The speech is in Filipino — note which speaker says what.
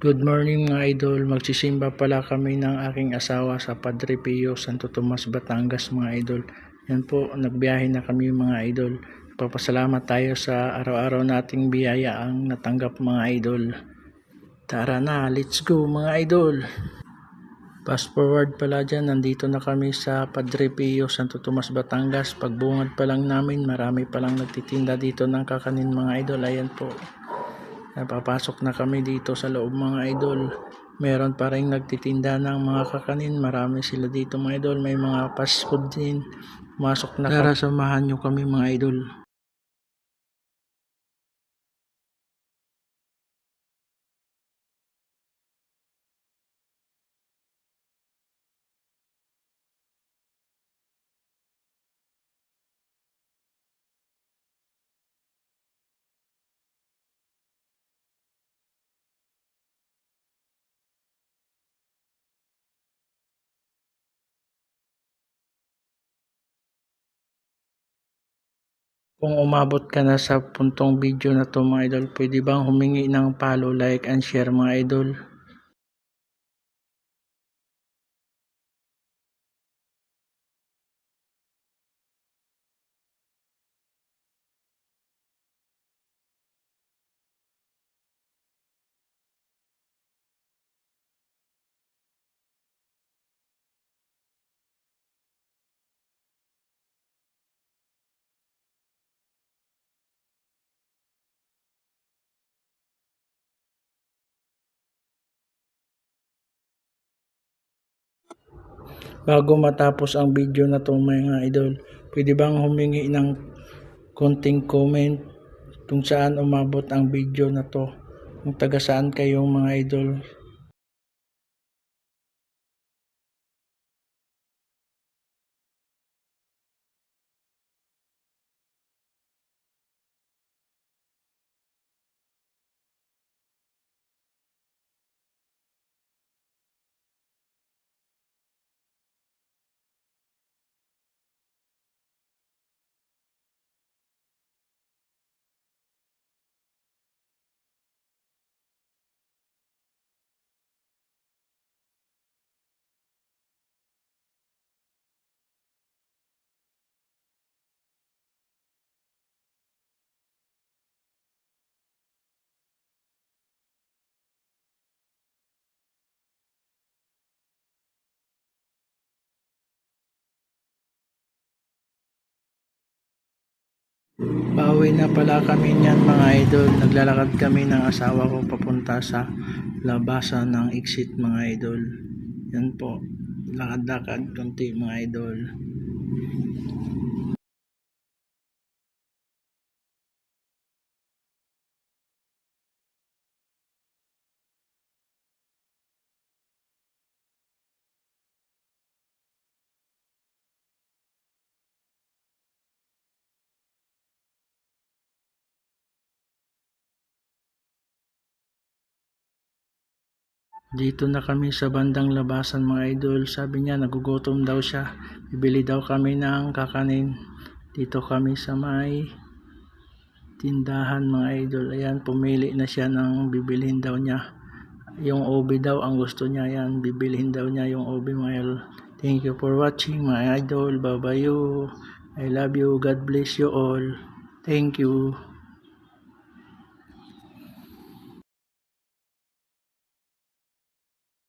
Speaker 1: Good morning mga idol, magsisimba pala kami ng aking asawa sa Padre Pio, Santo Tomas, Batangas mga idol. Yan po, nagbiyahe na kami mga idol. Papasalamat tayo sa araw-araw nating biyaya ang natanggap mga idol. Tara na, let's go mga idol. Fast forward pala dyan, nandito na kami sa Padre Pio, Santo Tomas, Batangas. Pagbungad pa lang namin, marami palang nagtitinda dito ng kakanin mga idol. Ayan po. Napapasok na kami dito sa loob mga idol. Meron pa rin nagtitinda ng mga kakanin. Marami sila dito mga idol. May mga fast food din. Masok na kami. Tara, samahan nyo kami mga idol. Kung umabot ka na sa puntong video na to mga idol, pwede bang humingi ng follow, like, and share mga idol? Bago matapos ang video na to mga idol, pwede bang humingi ng konting comment kung saan umabot ang video na to, kung taga saan kayong mga idol? Pauwi na pala kami niyan mga idol. Naglalakad kami ng asawa ko papunta sa labasan ng exit mga idol. Yan po, lakad-lakad konti mga idol. Dito na kami sa bandang labasan mga idol. Sabi niya nagugutom daw siya. Bibili daw kami ng kakanin. Dito kami sa may tindahan mga idol. Ayan, pumili na siya ng bibilhin daw niya. Yung obi daw ang gusto niya. Ayan, bibilhin daw niya yung obi mga idol. Thank you for watching mga idol. Bye bye you. I love you. God bless you all. Thank you.